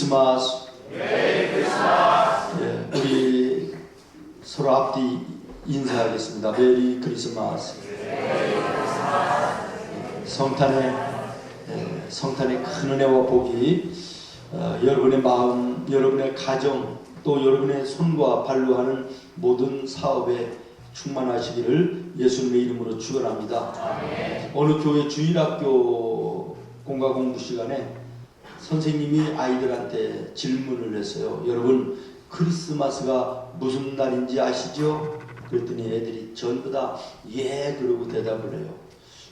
크리스마스. 메리 크리스마스. 예, 우리 서로 앞뒤 인사하겠습니다. 메리 크리스마스. 성탄의 큰 은혜와 복이 여러분의 마음, 여러분의 가정, 또 여러분의 손과 발로 하는 모든 사업에 충만하시기를 예수님의 이름으로 축원합니다. 어느 교회 주일학교 공과 공부 시간에 선생님이 아이들한테 질문을 했어요. 여러분, 크리스마스가 무슨 날인지 아시죠? 그랬더니 애들이 전부 다 예 그러고 대답을 해요.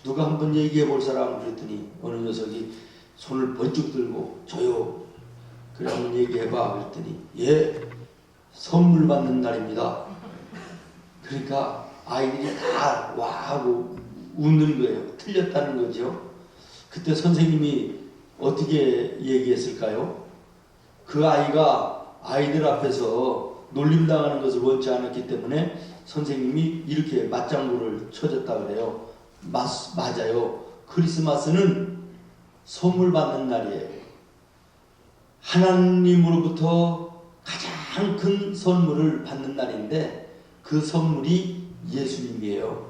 누가 한번 얘기해 볼 사람? 그랬더니 어느 녀석이 손을 번쩍 들고 저요. 그래 한번 얘기해 봐. 그랬더니 예, 선물 받는 날입니다. 그러니까 아이들이 다 와 하고 웃는 거예요. 틀렸다는 거죠. 그때 선생님이 어떻게 얘기했을까요? 그 아이가 아이들 앞에서 놀림당하는 것을 원치 않았기 때문에 선생님이 이렇게 맞장구를 쳐줬다 그래요. 맞아요. 크리스마스는 선물 받는 날이에요. 하나님으로부터 가장 큰 선물을 받는 날인데 그 선물이 예수님이에요.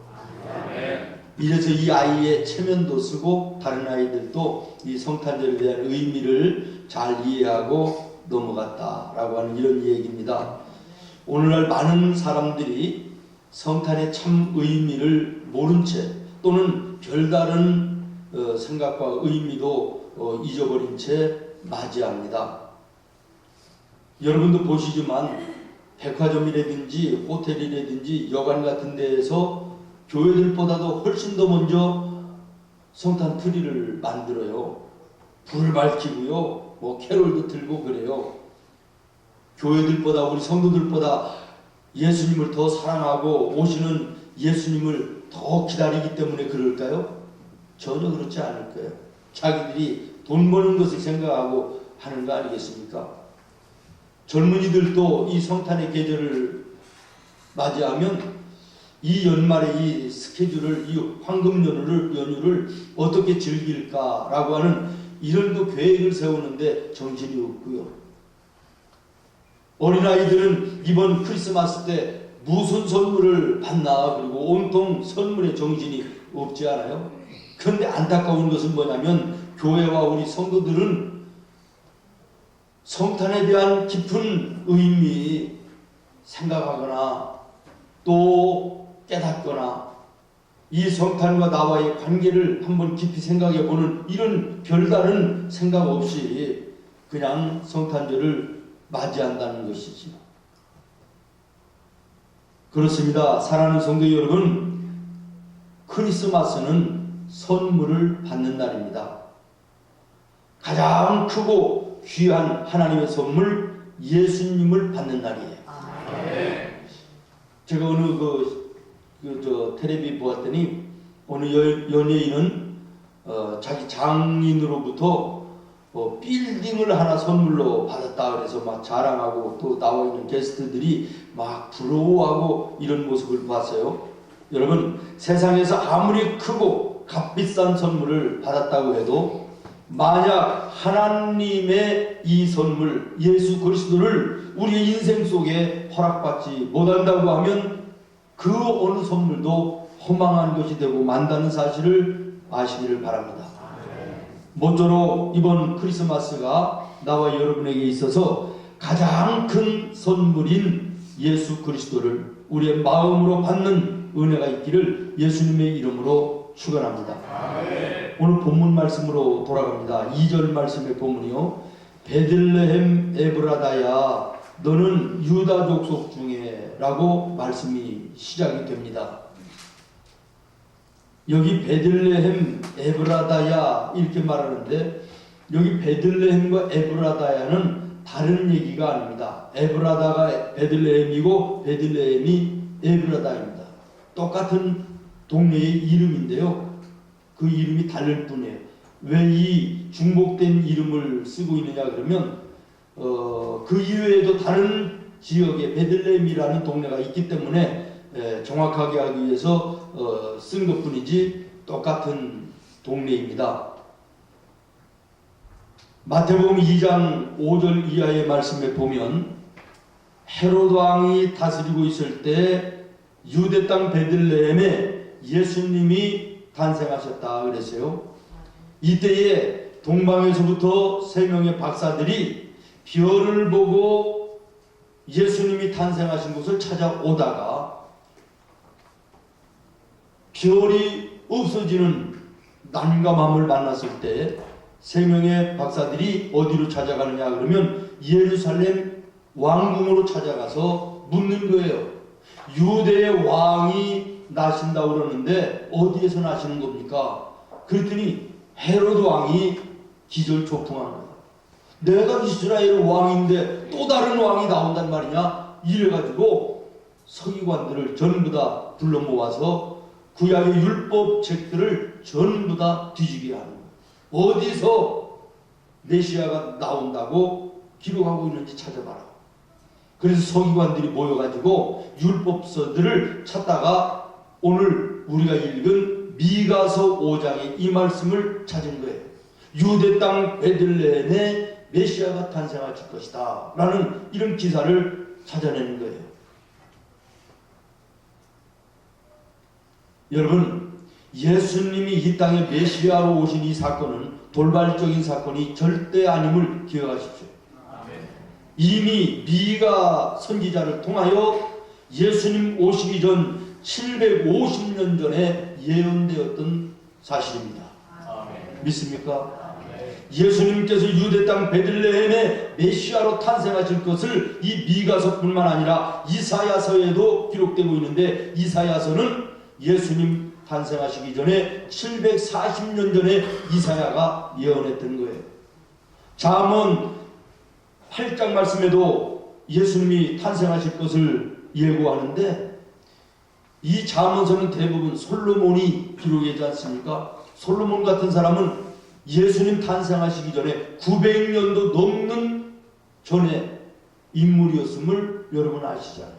이래서 이 아이의 체면도 쓰고 다른 아이들도 이 성탄절에 대한 의미를 잘 이해하고 넘어갔다라고 하는 이런 얘기입니다. 오늘날 많은 사람들이 성탄의 참 의미를 모른 채 또는 별다른 생각과 의미도 잊어버린 채 맞이합니다. 여러분도 보시지만 백화점이라든지 호텔이라든지 여관 같은 데에서 교회들보다도 훨씬 더 먼저 성탄 트리를 만들어요. 불을 밝히고요. 뭐 캐롤도 들고 그래요. 교회들보다 우리 성도들보다 예수님을 더 사랑하고 오시는 예수님을 더 기다리기 때문에 그럴까요? 전혀 그렇지 않을 거예요. 자기들이 돈 버는 것을 생각하고 하는 거 아니겠습니까? 젊은이들도 이 성탄의 계절을 맞이하면 이 연말에 이 스케줄을, 이 황금 연휴를 어떻게 즐길까라고 하는 이런 또 계획을 세우는데 정신이 없고요. 어린아이들은 이번 크리스마스 때 무슨 선물을 받나 그리고 온통 선물에 정신이 없지 않아요? 그런데 안타까운 것은 뭐냐면 교회와 우리 성도들은 성탄에 대한 깊은 의미 생각하거나 또 깨닫거나 이 성탄과 나와의 관계를 한번 깊이 생각해보는 이런 별다른 생각 없이 그냥 성탄절을 맞이한다는 것이지요. 그렇습니다. 사랑하는 성도 여러분, 크리스마스는 선물을 받는 날입니다. 가장 크고 귀한 하나님의 선물 예수님을 받는 날이에요. 제가 어느 텔레비 보았더니 어느 연예인은 자기 장인으로부터 빌딩을 하나 선물로 받았다 그래서 막 자랑하고 또 나와 있는 게스트들이 막 부러워하고 이런 모습을 봤어요. 여러분, 세상에서 아무리 크고 값비싼 선물을 받았다고 해도 만약 하나님의 이 선물 예수 그리스도를 우리의 인생 속에 허락받지 못한다고 하면 그 어느 선물도 허망한 것이 되고 만다는 사실을 아시기를 바랍니다. 모쪼록 이번 크리스마스가 나와 여러분에게 있어서 가장 큰 선물인 예수 그리스도를 우리의 마음으로 받는 은혜가 있기를 예수님의 이름으로 축원합니다. 오늘 본문 말씀으로 돌아갑니다. 2절 말씀의 본문이요. 베들레헴 에브라다야 너는 유다 족속 중에 라고 말씀이 시작이 됩니다. 여기 베들레헴 에브라다야 이렇게 말하는데 여기 베들레헴과 에브라다야는 다른 얘기가 아닙니다. 에브라다가 베들레헴이고 베들레헴이 에브라다입니다. 똑같은 동네의 이름인데요. 그 이름이 다를 뿐이에요. 왜 이 중복된 이름을 쓰고 있느냐 그러면 그 이외에도 다른 지역에 베들레헴이라는 동네가 있기 때문에 정확하게 하기 위해서 쓴 것뿐이지 똑같은 동네입니다. 마태복음 2장 5절 이하의 말씀에 보면 헤로드 왕이 다스리고 있을 때 유대 땅 베들레헴에 예수님이 탄생하셨다 그랬어요. 이때에 동방에서부터 3명의 박사들이 별을 보고 예수님이 탄생하신 곳을 찾아오다가 별이 없어지는 난감함을 만났을 때 3명의 박사들이 어디로 찾아가느냐 그러면 예루살렘 왕궁으로 찾아가서 묻는 거예요. 유대의 왕이 나신다고 그러는데 어디에서 나시는 겁니까? 그랬더니 헤로드 왕이 기절초풍한 거야. 내가 이스라엘 왕인데 또 다른 왕이 나온단 말이냐? 이래가지고 서기관들을 전부 다 불러 모아서 구약의 율법 책들을 전부 다 뒤지게 하는 거예요. 어디서 메시아가 나온다고 기록하고 있는지 찾아봐라. 그래서 서기관들이 모여가지고 율법서들을 찾다가 오늘 우리가 읽은 미가서 5장의 이 말씀을 찾은 거예요. 유대 땅 베들레헴에 메시아가 탄생하실 것이다 라는 이런 기사를 찾아내는 거예요. 여러분, 예수님이 이 땅에 메시아로 오신 이 사건은 돌발적인 사건이 절대 아님을 기억하십시오. 이미 미가 선지자를 통하여 예수님 오시기 전 750년 전에 예언되었던 사실입니다. 믿습니까? 예수님께서 유대 땅 베들레헴에 메시아로 탄생하실 것을 이 미가서뿐만 아니라 이사야서에도 기록되고 있는데 이사야서는 예수님 탄생하시기 전에 740년 전에 이사야가 예언했던 거예요. 잠언 8장 말씀에도 예수님이 탄생하실 것을 예고하는데 이 잠언서는 대부분 솔로몬이 기록하지 않습니까? 솔로몬 같은 사람은 예수님 탄생하시기 전에 900년도 넘는 전에 인물이었음을 여러분 아시잖아요.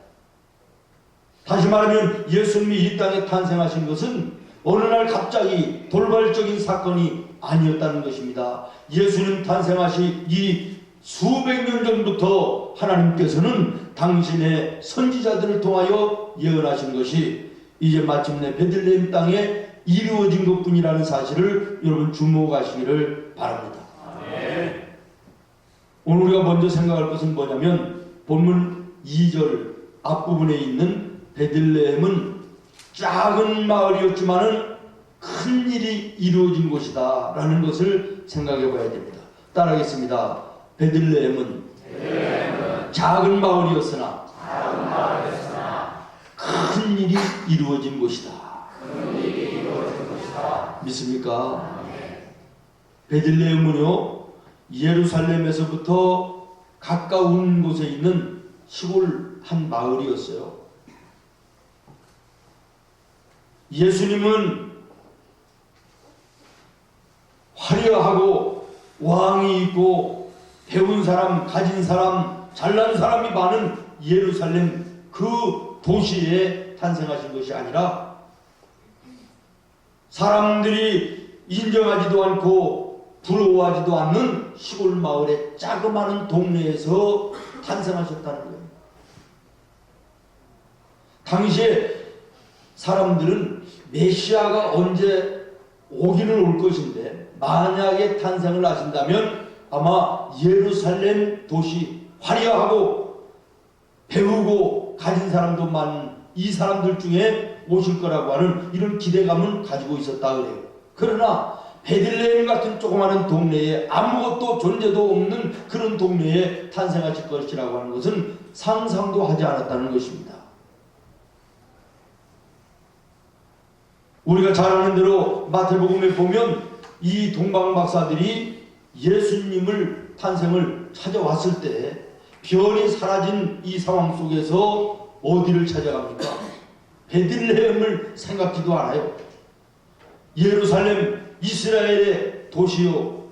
다시 말하면 예수님이 이 땅에 탄생하신 것은 어느 날 갑자기 돌발적인 사건이 아니었다는 것입니다. 예수님 탄생하시 이 수백 년 전부터 하나님께서는 당신의 선지자들을 통하여 예언하신 것이 이제 마침내 베들레헴 땅에 이루어진 것뿐이라는 사실을 여러분 주목하시기를 바랍니다. 오늘 우리가 먼저 생각할 것은 뭐냐면 본문 2절 앞부분에 있는 베들레헴은 작은 마을이었지만은 큰 일이 이루어진 곳이다 라는 것을 생각해 봐야 됩니다. 따라하겠습니다. 베들레헴은 작은 마을이었으나 큰 일이 이루어진 곳이다. 믿습니까? 베들레헴은요 예루살렘에서부터 가까운 곳에 있는 시골 한 마을이었어요. 예수님은 화려하고 왕이 있고 배운 사람, 가진 사람, 잘난 사람이 많은 예루살렘 그 도시에 탄생하신 것이 아니라 사람들이 인정하지도 않고 부러워하지도 않는 시골 마을의 자그마한 동네에서 탄생하셨다는 거예요. 당시에 사람들은 메시아가 언제 오기는 올 것인데 만약에 탄생을 하신다면 아마 예루살렘 도시 화려하고 배우고 가진 사람도 많은 이 사람들 중에 오실 거라고 하는 이런 기대감은 가지고 있었다 그래요. 그러나 베들레헴 같은 조그마한 동네에 아무것도 존재도 없는 그런 동네에 탄생하실 것이라고 하는 것은 상상도 하지 않았다는 것입니다. 우리가 잘 아는 대로 마태복음에 보면 이 동방박사들이 예수님을 탄생을 찾아왔을 때 별이 사라진 이 상황 속에서 어디를 찾아갑니까? 베들레헴을 생각지도 않아요. 예루살렘 이스라엘의 도시요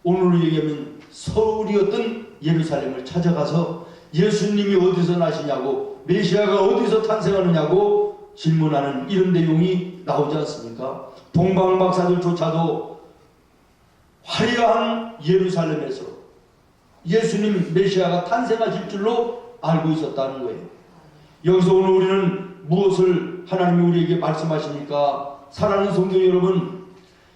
오늘로 얘기하면 서울이었던 예루살렘을 찾아가서 예수님이 어디서 나시냐고 메시아가 어디서 탄생하느냐고 질문하는 이런 내용이 나오지 않습니까? 동방박사들조차도 화려한 예루살렘에서 예수님 메시아가 탄생하실 줄로 알고 있었다는 거예요. 여기서 오늘 우리는 무엇을 하나님이 우리에게 말씀하십니까? 사랑하는 성도 여러분,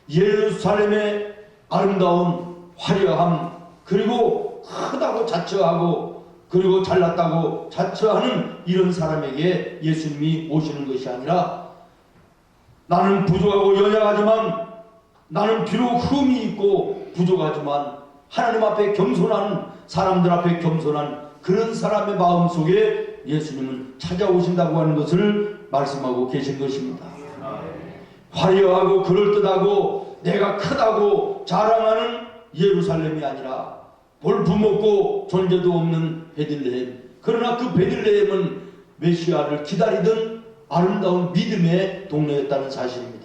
예루살렘의 아름다운 화려함, 그리고 크다고 자처하고 그리고 잘났다고 자처하는 이런 사람에게 예수님이 오시는 것이 아니라, 나는 부족하고 연약하지만, 나는 비록 흠이 있고 부족하지만 하나님 앞에 겸손한 사람들 앞에 겸손한 그런 사람의 마음속에 예수님은 찾아오신다고 하는 것을 말씀하고 계신 것입니다. 화려하고 그럴듯하고 내가 크다고 자랑하는 예루살렘이 아니라 볼품없고 존재도 없는 베들레헴, 그러나 그 베들레헴은 메시아를 기다리던 아름다운 믿음의 동네였다는 사실입니다.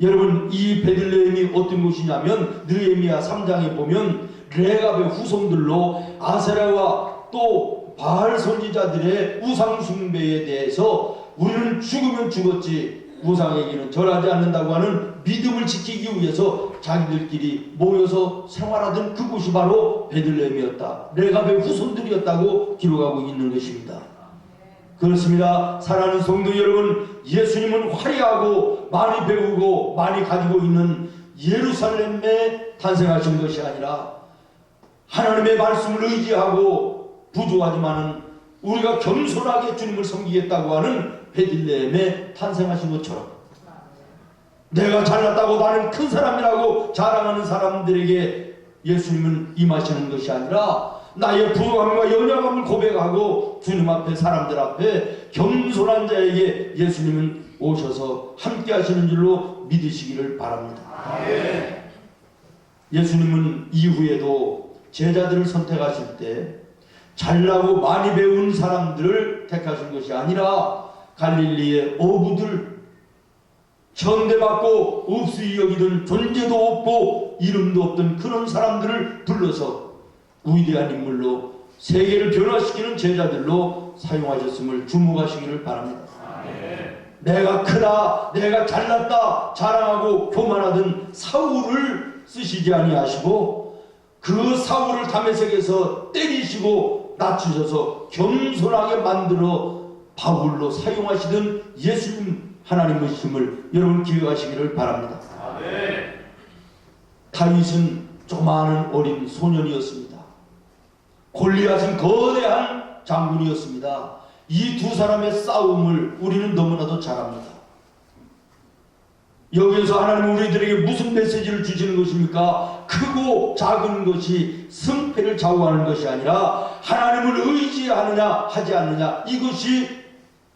여러분, 이 베들레헴이 어떤 곳이냐면 느헤미야 3장에 보면 레갑의 후손들로 아세라와 또 바알 선지자들의 우상 숭배에 대해서 우리는 죽으면 죽었지 우상에게는 절하지 않는다고 하는 믿음을 지키기 위해서 자기들끼리 모여서 생활하던 그곳이 바로 베들레헴이었다. 레갑의 후손들이었다고 기록하고 있는 것입니다. 그렇습니다. 사랑하는 성도 여러분, 예수님은 화려하고 많이 배우고 많이 가지고 있는 예루살렘에 탄생하신 것이 아니라 하나님의 말씀을 의지하고 부족하지만은 우리가 겸손하게 주님을 섬기겠다고 하는 베들레헴에 탄생하신 것처럼, 내가 잘났다고 나는 큰 사람이라고 자랑하는 사람들에게 예수님은 임하시는 것이 아니라 나의 부족함과 연약함을 고백하고 주님 앞에, 사람들 앞에 겸손한 자에게 예수님은 오셔서 함께 하시는 줄로 믿으시기를 바랍니다. 예수님은 이후에도 제자들을 선택하실 때 잘나고 많이 배운 사람들을 택하신 것이 아니라 갈릴리의 어부들, 천대받고 없이 여기던 존재도 없고 이름도 없던 그런 사람들을 불러서 위대한 인물로 세계를 변화시키는 제자들로 사용하셨음을 주목하시기를 바랍니다. 내가 크다, 내가 잘났다 자랑하고 교만하던 사울을 쓰시지 아니하시고 그 사울을 다메섹에서 때리시고 낮추셔서 겸손하게 만들어 바울로 사용하시던 예수님 하나님이심을 여러분 기억하시기를 바랍니다. 다윗은 조그마한 어린 소년이었습니다. 골리앗은 거대한 장군이었습니다. 이 두 사람의 싸움을 우리는 너무나도 잘 압니다. 여기에서 하나님은 우리들에게 무슨 메시지를 주시는 것입니까? 크고 작은 것이 승패를 좌우하는 것이 아니라 하나님을 의지하느냐 하지 않느냐, 이것이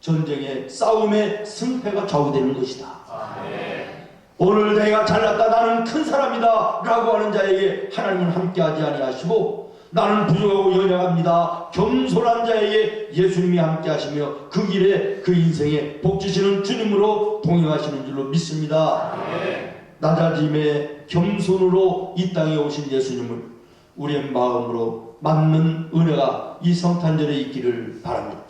전쟁의 싸움의 승패가 좌우되는 것이다. 오늘 내가 잘났다, 나는 큰 사람이다 라고 하는 자에게 하나님은 함께하지 아니하시고, 나는 부족하고 연약합니다, 겸손한 자에게 예수님이 함께하시며 그 길에 그 인생에 복주시는 주님으로 동행하시는 줄로 믿습니다. 낮아짐의 겸손으로 이 땅에 오신 예수님을 우리의 마음으로 맞는 은혜가 이 성탄절에 있기를 바랍니다.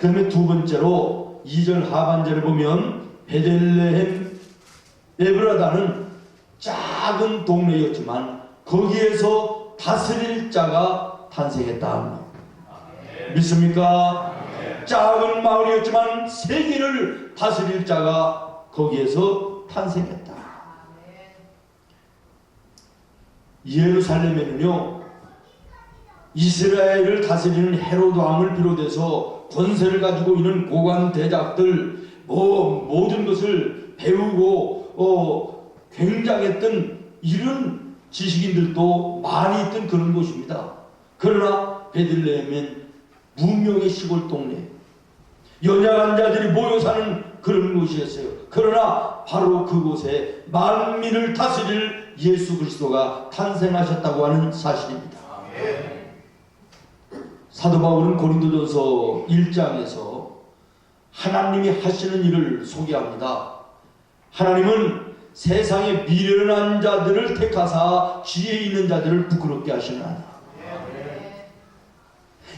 그 다음에 두 번째로 2절 하반절에 보면 베들레헴 에브라다는 작은 동네였지만 거기에서 다스릴 자가 탄생했다. 믿습니까? 작은 마을이었지만 세계를 다스릴 자가 거기에서 탄생했다. 예루살렘에는요, 이스라엘을 다스리는 헤로드 왕을 비롯해서 권세를 가지고 있는 고관 대작들, 모든 것을 배우고 굉장했던 이런 지식인들도 많이 있던 그런 곳입니다. 그러나 베들레헴은 무명의 시골 동네, 연약한 자들이 모여 사는 그런 곳이었어요. 그러나 바로 그곳에 만민을 다스릴 예수 그리스도가 탄생하셨다고 하는 사실입니다. 사도 바울은 고린도전서 1장에서 하나님이 하시는 일을 소개합니다. 하나님은 세상에 미련한 자들을 택하사 지혜 있는 자들을 부끄럽게 하시는 하나님,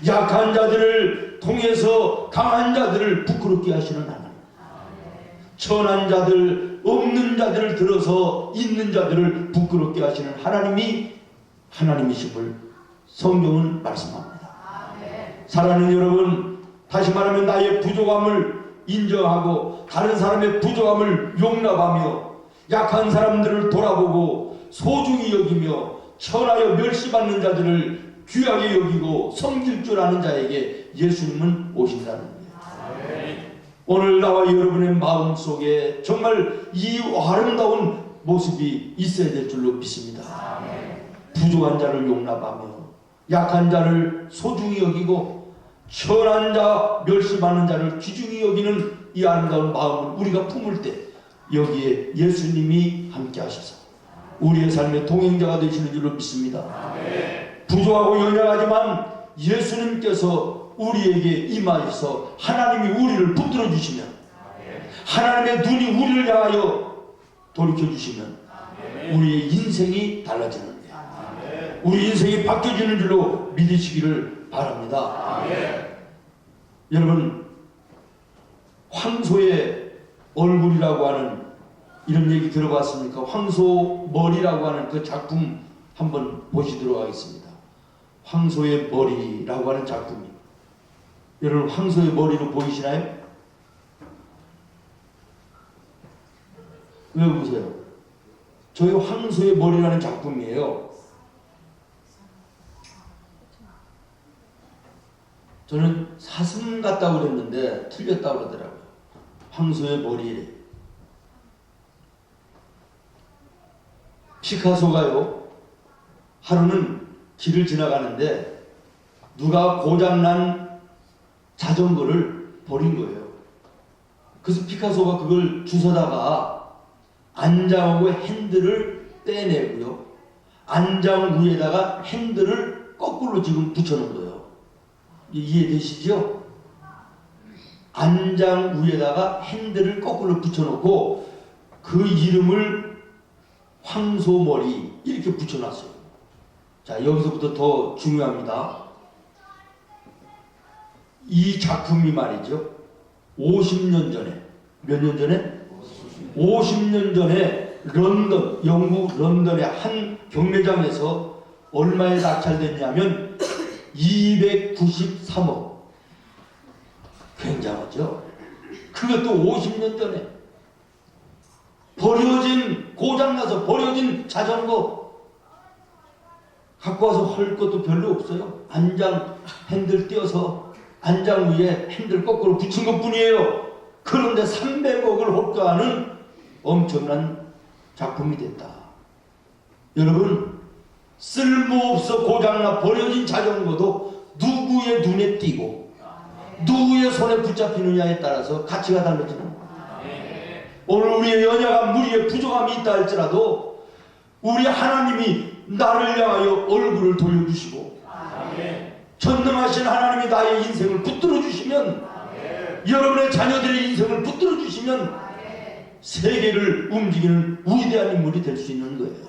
약한 자들을 통해서 강한 자들을 부끄럽게 하시는 하나님, 천한 자들, 없는 자들을 들어서 있는 자들을 부끄럽게 하시는 하나님이 하나님이심을 성경은 말씀합니다. 사랑하는 여러분, 다시 말하면 나의 부족함을 인정하고 다른 사람의 부족함을 용납하며 약한 사람들을 돌아보고 소중히 여기며 천하여 멸시받는 자들을 귀하게 여기고 섬길 줄 아는 자에게 예수님은 오신다는 거예요. 오늘 나와 여러분의 마음속에 정말 이 아름다운 모습이 있어야 될 줄로 믿습니다. 부족한 자를 용납하며 약한 자를 소중히 여기고 천한 자 멸시받는 자를 귀중히 여기는 이 아름다운 마음을 우리가 품을 때 여기에 예수님이 함께 하셔서 우리의 삶의 동행자가 되시는 줄로 믿습니다. 부족하고 연약하지만 예수님께서 우리에게 임하셔서 하나님이 우리를 붙들어 주시면 하나님의 눈이 우리를 향하여 돌이켜 주시면 우리의 인생이 달라지는 거예요. 우리 인생이 바뀌어지는 줄로 믿으시기를 바랍니다. 여러분, 황소의 얼굴이라고 하는 이런 얘기 들어봤습니까? 황소 머리라고 하는 그 작품 한번 보시도록 하겠습니다. 황소의 머리라고 하는 작품이, 여러분 황소의 머리로 보이시나요? 왜 보세요? 저희 황소의 머리라는 작품이에요. 저는 사슴 같다고 그랬는데 틀렸다고 그러더라고요. 황소의 머리에. 피카소가요, 하루는 길을 지나가는데 누가 고장난 자전거를 버린 거예요. 그래서 피카소가 그걸 주워다가 안장하고 핸들을 떼내고요, 안장 위에다가 핸들을 거꾸로 지금 붙여놓은 거예요. 이해되시죠? 안장 위에다가 핸들을 거꾸로 붙여놓고 그 이름을 황소머리 이렇게 붙여놨어요. 자, 여기서부터 더 중요합니다. 이 작품이 말이죠, 50년 전에, 몇 년 전에? 50년 전에 런던, 영국 런던의 한 경매장에서 얼마에 낙찰됐냐면 293억. 굉장하죠? 그것도 50년 전에. 버려진, 고장나서 버려진 자전거 갖고 와서 할 것도 별로 없어요. 안장 핸들 띄어서 안장 위에 핸들 거꾸로 붙인 것 뿐이에요. 그런데 300억을 호가하는 엄청난 작품이 됐다. 여러분, 쓸모없어 고장나 버려진 자전거도 누구의 눈에 띄고 누구의 손에 붙잡히느냐에 따라서 가치가 달라지는 거예요. 오늘 우리의 연약함, 우리의 부족함이 있다 할지라도 우리 하나님이 나를 향하여 얼굴을 돌려주시고 전능하신 하나님이 나의 인생을 붙들어 주시면, 여러분의 자녀들의 인생을 붙들어 주시면 세계를 움직이는 위대한 인물이 될 수 있는 거예요.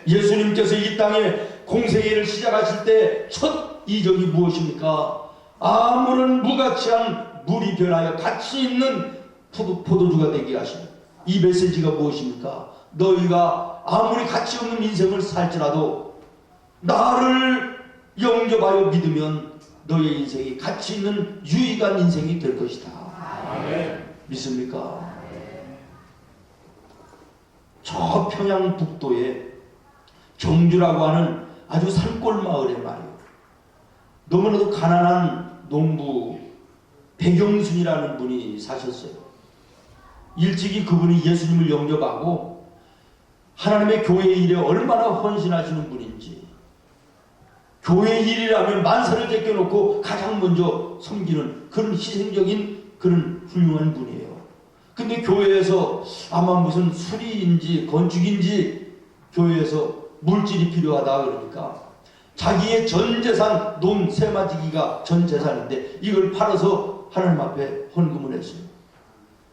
예수님께서 이 땅에 공생애를 시작하실 때 첫 이적이 무엇입니까? 아무런 무가치한 물이 변하여 가치 있는 포도주가 되게 하시는 이 메시지가 무엇입니까? 너희가 아무리 가치 없는 인생을 살지라도 나를 영접하여 믿으면 너의 인생이 가치 있는 유익한 인생이 될 것이다. 믿습니까? 저 평양북도에 경주라고 하는 아주 산골 마을에 말이에요, 너무나도 가난한 농부 백영순이라는 분이 사셨어요. 일찍이 그분이 예수님을 영접하고 하나님의 교회 일에 얼마나 헌신하시는 분인지, 교회 일이라면 만사를 제껴놓고 가장 먼저 섬기는 그런 희생적인 그런 훌륭한 분이에요. 근데 교회에서 아마 무슨 수리인지 건축인지 교회에서 물질이 필요하다 그러니까 자기의 전 재산, 논 3마디기가 전 재산인데 이걸 팔아서 하나님 앞에 헌금을 했어요.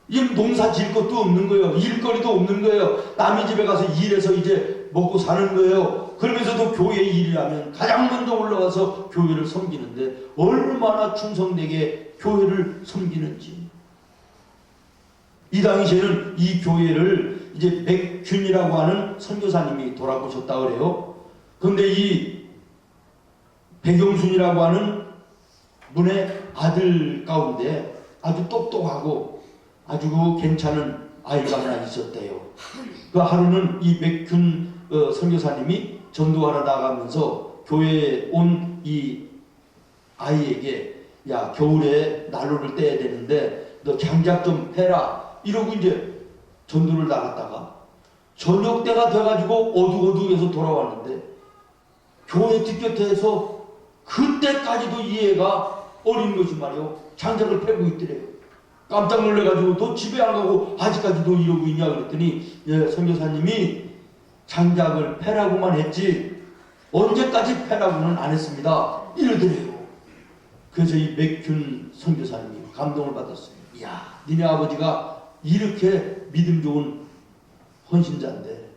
이 농사 지을 것도 없는 거예요. 일거리도 없는 거예요. 남의 집에 가서 일해서 이제 먹고 사는 거예요. 그러면서도 교회 일이라면 가장 먼저 올라가서 교회를 섬기는데 얼마나 충성되게 교회를 섬기는지. 이 당시에는 이 교회를 이제 맥균이라고 하는 선교사님이 돌아보셨다 그래요. 그런데 이 백영순이라고 하는 분의 아들 가운데 아주 똑똑하고 아주 괜찮은 아이가 하나 있었대요. 그 하루는 이 맥균 선교사님이 전도하러 나가면서 교회에 온 이 아이에게 야, 겨울에 난로를 떼야 되는데 너 장작 좀 패라 이러고 이제 전도를 나갔다가 저녁 때가 돼가지고 어둑어둑해서 돌아왔는데 교회 뒷곁에서 그때까지도 이 애가 어린 것이 말이요 장작을 패고 있더래요. 깜짝 놀래가지고 너 집에 안 가고 아직까지도 이러고 있냐 그랬더니 예, 선교사님이 장작을 패라고만 했지 언제까지 패라고는 안 했습니다 이러더래요. 그래서 이 맥균 선교사님이 감동을 받았어요. 이야, 니네 아버지가 이렇게 믿음 좋은 헌신자인데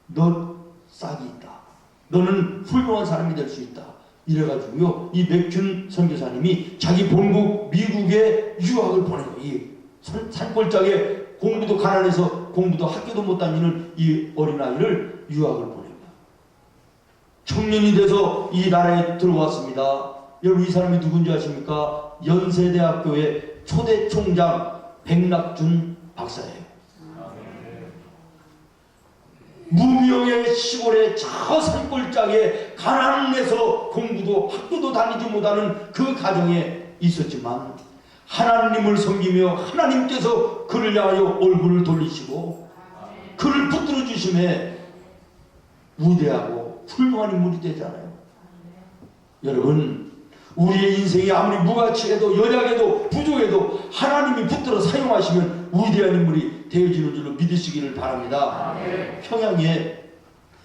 너 싹이 있다. 너는 훌륭한 사람이 될 수 있다. 이래가지고요, 이 맥균 선교사님이 자기 본국 미국에 유학을 보내요. 이 산골짜기에 공부도 가난해서 공부도 학교도 못 다니는 이 어린아이를 유학을 보냅니다. 청년이 돼서 이 나라에 들어왔습니다. 여러분 이 사람이 누군지 아십니까? 연세대학교의 초대 총장 백낙준 박사예요. 무명의 시골의 저 산골짜기에 가난해서 공부도 학교도 다니지 못하는 그 가정에 있었지만 하나님을 섬기며 하나님께서 그를 향하여 얼굴을 돌리시고 그를 붙들어 주심에 위대하고 훌륭한 인물이 되잖아요. 여러분 우리의 인생이 아무리 무가치해도 연약해도 부족해도 하나님이 붙들어 사용하시면 위대한 인물이 되어지는 줄로 믿으시기를 바랍니다. 평양의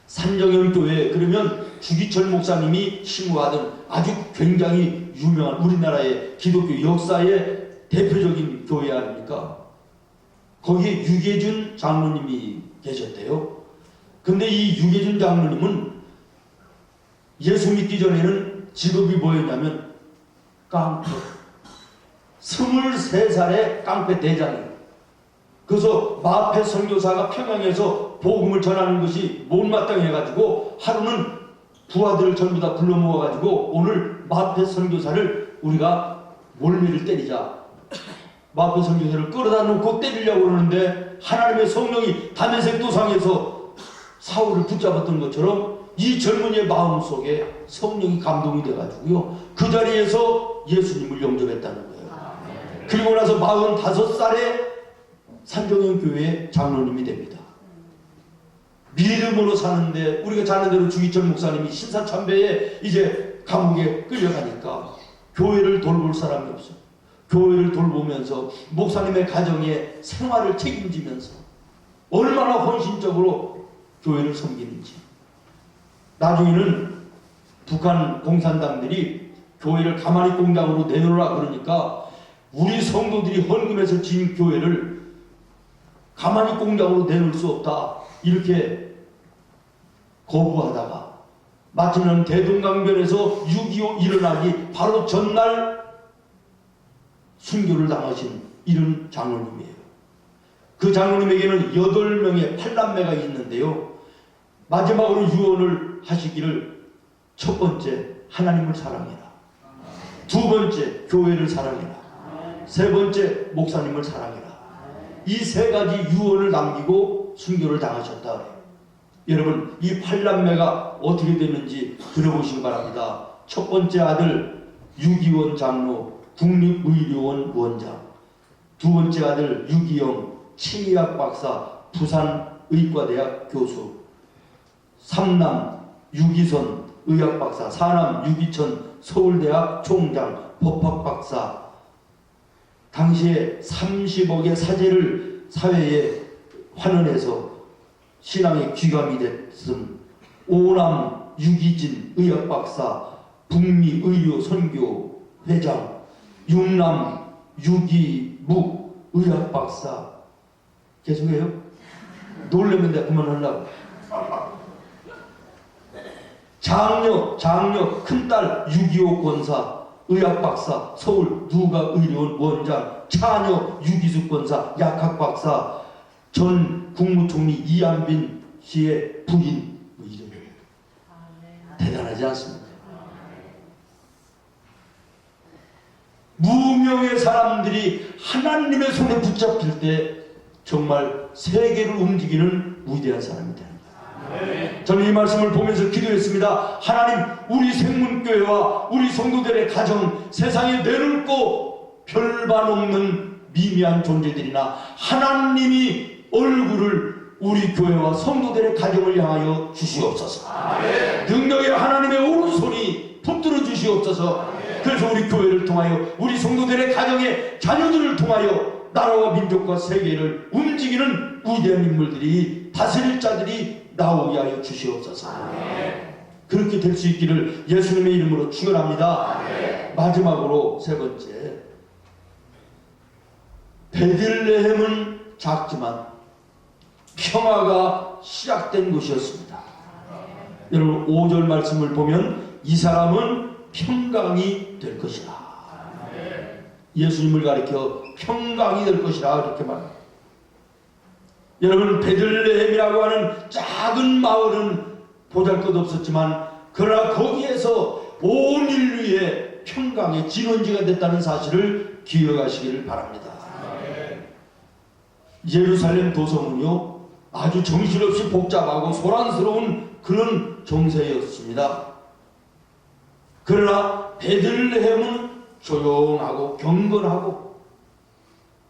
산정현교회 그러면 주기철 목사님이 심우하던 아주 굉장히 유명한 우리나라의 기독교 역사의 대표적인 교회 아닙니까? 거기에 유계준 장로님이 계셨대요. 근데 이 유계준 장로님은 예수 믿기 전에는 직업이 뭐였냐면 깡패. 23살의 깡패 대장이에요. 그래서 마패 선교사가 평양에서 복음을 전하는 것이 못마땅해가지고 하루는 부하들을 전부 다 불러 모아가지고 오늘 마패 선교사를 우리가 몰미를 때리자. 마패 선교사를 끌어다 놓고 때리려고 그러는데 하나님의 성령이 다메섹 도상에서 사울을 붙잡았던 것처럼 이 젊은이의 마음속에 성령이 감동이 돼가지고요 그 자리에서 예수님을 영접했다는 거예요. 그리고 나서 45살에 산정현교회 장로님이 됩니다. 믿음으로 사는데 우리가 자는 대로 주기철 목사님이 신사참배에 이제 감옥에 끌려가니까 교회를 돌볼 사람이 없어요. 교회를 돌보면서 목사님의 가정의 생활을 책임지면서 얼마나 헌신적으로 교회를 섬기는지. 나중에는 북한 공산당들이 교회를 가만히 공장으로 내놓으라 그러니까 우리 성도들이 헌금해서 지은 교회를 가만히 공장으로 내놓을 수 없다 이렇게 거부하다가 마침내 대동강변에서 6.25 일어나기 바로 전날 순교를 당하신 이런 장로님이에요. 그 장로님에게는 8명의 8남매가 있는데요. 마지막으로 유언을 하시기를 첫 번째 하나님을 사랑해라. 두 번째 교회를 사랑해라. 세 번째 목사님을 사랑해라. 이 세 가지 유언을 남기고 순교를 당하셨다 그래요. 여러분 이 8남매가 어떻게 됐는지 들어보시기 바랍니다. 첫 번째 아들 유기원 장로 국립의료원 원장, 두 번째 아들 유기영 치의학 박사 부산의과대학 교수, 삼남 유기선 의학박사, 사남 유기천 서울대학 총장 법학박사, 당시에 30억의 사재를 사회에 환원해서 신앙의 귀감이 됐음, 오남 유기진 의학박사 북미의료 선교 회장, 육남 유기묵 의학박사. 계속해요? 놀라면 내가 그만하려고. 장녀 큰딸 6.25 권사 의학 박사, 서울 누가 의료원 원장, 차녀 유기숙 권사, 약학 박사, 전 국무총리 이한빈 씨의 부인, 뭐 이런 대단하지 않습니까? 무명의 사람들이 하나님의 손에 붙잡힐 때 정말 세계를 움직이는 위대한 사람이 됩니다. 저는 이 말씀을 보면서 기도했습니다. 하나님, 우리 생문교회와 우리 성도들의 가정, 세상에 내놓고 별반 없는 미미한 존재들이나 하나님이 얼굴을 우리 교회와 성도들의 가정을 향하여 주시옵소서. 능력의 하나님의 오른손이 붙들어 주시옵소서. 그래서 우리 교회를 통하여 우리 성도들의 가정의 자녀들을 통하여 나라와 민족과 세계를 움직이는 위대한 인물들이, 다스릴 자들이 나오게 하여 주시옵소서. 그렇게 될 수 있기를 예수님의 이름으로 축원합니다. 마지막으로 세 번째, 베들레헴은 작지만 평화가 시작된 곳이었습니다. 여러분 5절 말씀을 보면 이 사람은 평강이 될 것이라. 예수님을 가리켜 평강이 될 것이라 이렇게 말합니다. 여러분 베들레헴이라고 하는 작은 마을은 보잘것없었지만 그러나 거기에서 온 인류의 평강의 진원지가 됐다는 사실을 기억하시기를 바랍니다. 예루살렘 도성은요 아주 정신없이 복잡하고 소란스러운 그런 정세였습니다. 그러나 베들레헴은 조용하고 경건하고,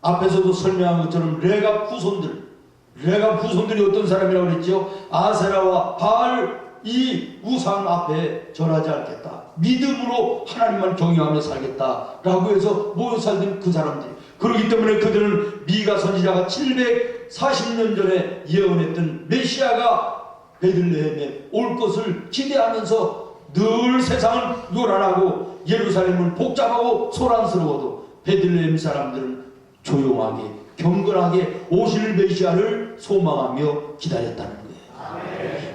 앞에서도 설명한 것처럼 레갑 후손들이 어떤 사람이라고 그랬죠? 아세라와 바알 이 우상 앞에 절하지 않겠다, 믿음으로 하나님만 경외하며 살겠다라고 해서 모여 살던 그 사람들이, 그렇기 때문에 그들은 미가 선지자가 740년 전에 예언했던 메시아가 베들레헴에 올 것을 기대하면서 늘 세상은 요란하고 예루살렘은 복잡하고 소란스러워도 베들레헴 사람들은 조용하게 경건하게 오실 메시아를 소망하며 기다렸다는 거예요.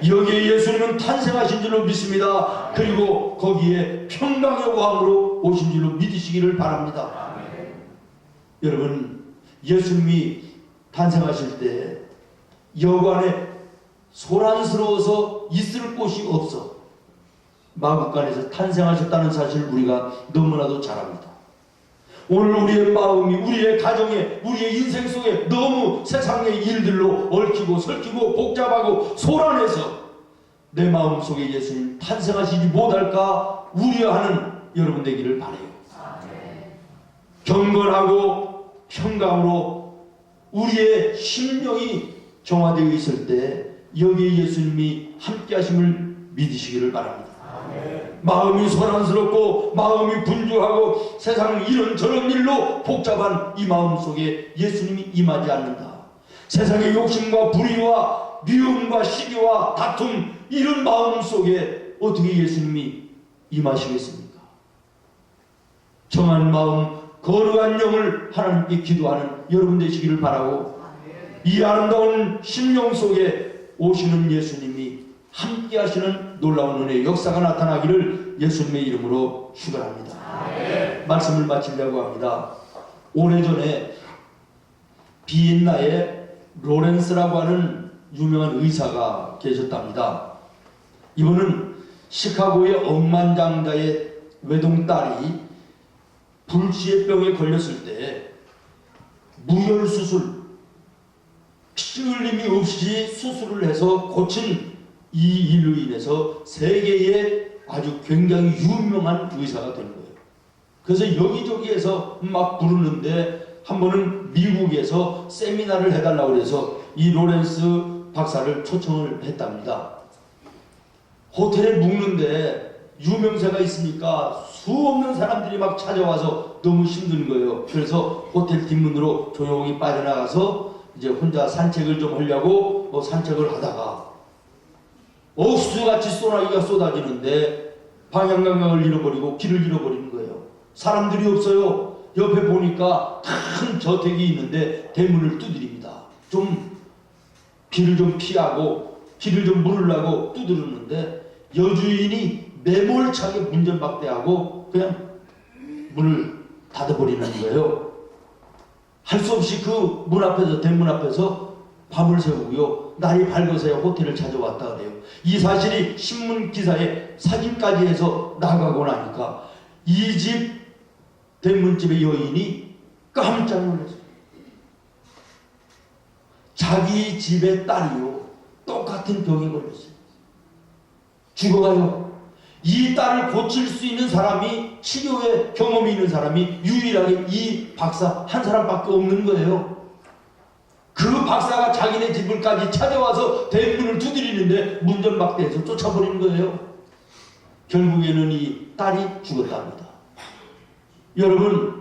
여기에 예수님은 탄생하신 줄로 믿습니다. 그리고 거기에 평강의 왕으로 오신 줄로 믿으시기를 바랍니다. 여러분, 예수님이 탄생하실 때 여관에 소란스러워서 있을 곳이 없어 마구간에서 탄생하셨다는 사실을 우리가 너무나도 잘 압니다. 오늘 우리의 마음이, 우리의 가정에, 우리의 인생 속에 너무 세상의 일들로 얽히고 설키고 복잡하고 소란해서 내 마음 속에 예수님 탄생하시지 못할까 우려하는 여러분 되기를 바라요. 경건하고 평강으로 우리의 심령이 정화되어 있을 때 여기에 예수님이 함께 하심을 믿으시기를 바랍니다. 마음이 소란스럽고 마음이 분주하고 세상 이런저런 일로 복잡한 이 마음 속에 예수님이 임하지 않는다. 세상의 욕심과 불의와 미움과 시기와 다툼 이런 마음 속에 어떻게 예수님이 임하시겠습니까? 정한 마음, 거룩한 영을 하나님께 기도하는 여러분 되시기를 바라고, 이 아름다운 심령 속에 오시는 예수님이 함께 하시는 놀라운 은혜의 역사가 나타나기를 예수님의 이름으로 축원합니다. 말씀을 마치려고 합니다. 오래전에 비엔나에 로렌스라고 하는 유명한 의사가 계셨답니다. 이분은 시카고의 억만장자의 외동딸이 불치의병에 걸렸을 때 무혈수술, 피 흘림이 없이 수술을 해서 고친 이 일로 인해서 세계에 아주 굉장히 유명한 의사가 된 거예요. 그래서 여기저기에서 막 부르는데 한 번은 미국에서 세미나를 해달라고 해서 이 로렌스 박사를 초청을 했답니다. 호텔에 묵는데 유명세가 있으니까 수없는 사람들이 막 찾아와서 너무 힘든 거예요. 그래서 호텔 뒷문으로 조용히 빠져나가서 이제 혼자 산책을 좀 하려고 산책을 하다가 억수같이 소나기가 쏟아지는데 방향감각을 잃어버리고 길을 잃어버리는 거예요. 사람들이 없어요. 옆에 보니까 큰 저택이 있는데 대문을 두드립니다. 좀 길을 좀 피하고 길을 좀 물으려고 두드렸는데 여주인이 매몰차게 문전박대하고 그냥 문을 닫아버리는 거예요. 할 수 없이 그 문 앞에서, 대문 앞에서 밤을 새우고요. 날이 밝아서야 호텔을 찾아왔다 그래요. 이 사실이 신문 기사에 사진까지 해서 나가고 나니까 이 집 대문집의 여인이 깜짝 놀랐어요. 자기 집의 딸이요, 똑같은 병에 걸렸어요. 죽어가요. 이 딸을 고칠 수 있는 사람이, 치료의 경험이 있는 사람이 유일하게 이 박사 한 사람밖에 없는 거예요. 그 박사가 자기네 집을까지 찾아와서 대문을 두드리는데 문전박대해서 쫓아버리는 거예요. 결국에는 이 딸이 죽었답니다. 여러분,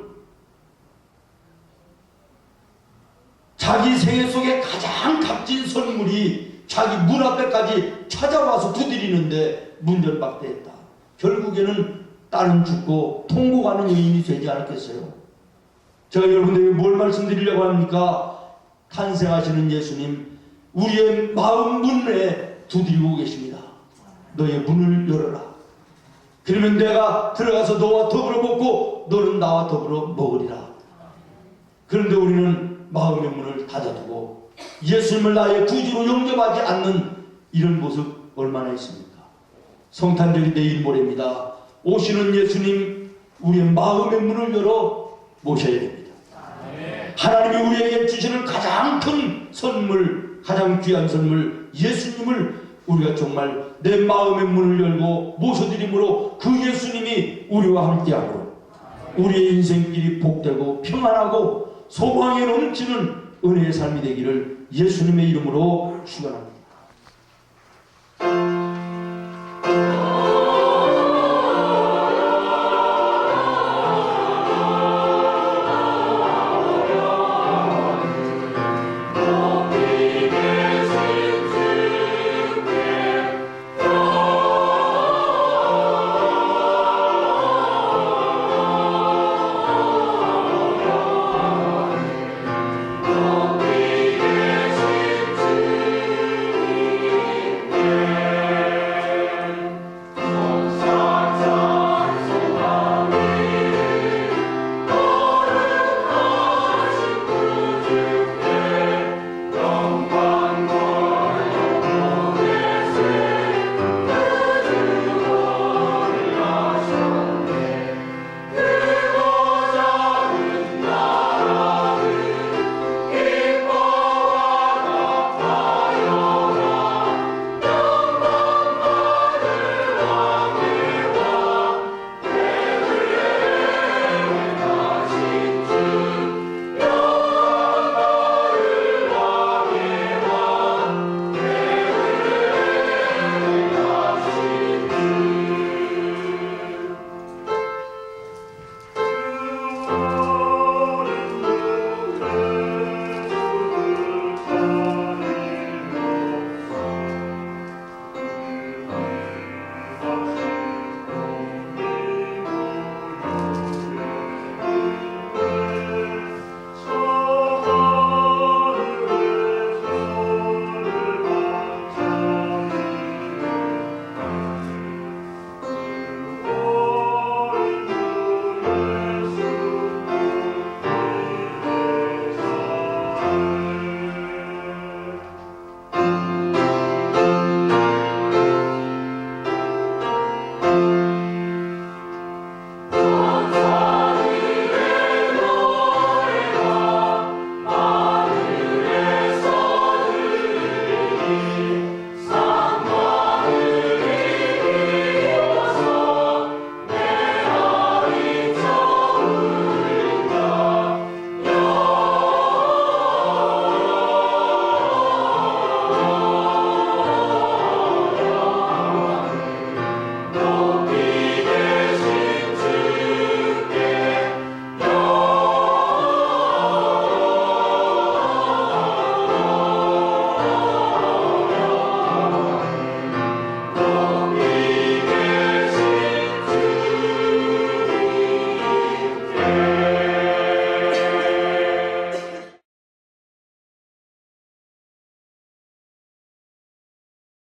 자기 생애 속에 가장 값진 선물이 자기 문 앞에까지 찾아와서 두드리는데 문전박대했다. 결국에는 딸은 죽고 통곡하는 여인이 되지 않았겠어요? 제가 여러분들에게 뭘 말씀드리려고 합니까? 탄생하시는 예수님, 우리의 마음 문에 두드리고 계십니다. 너의 문을 열어라. 그러면 내가 들어가서 너와 더불어 먹고 너는 나와 더불어 먹으리라. 그런데 우리는 마음의 문을 닫아두고 예수님을 나의 구주로 영접하지 않는 이런 모습 얼마나 있습니까? 성탄절이 내일 모레입니다. 오시는 예수님, 우리의 마음의 문을 열어 모셔야 됩니다. 하나님이 우리에게 주시는 가장 큰 선물, 가장 귀한 선물, 예수님을 우리가 정말 내 마음의 문을 열고 모셔드림으로 그 예수님이 우리와 함께하고 우리의 인생길이 복되고 평안하고 소망에 넘치는 은혜의 삶이 되기를 예수님의 이름으로 축원합니다.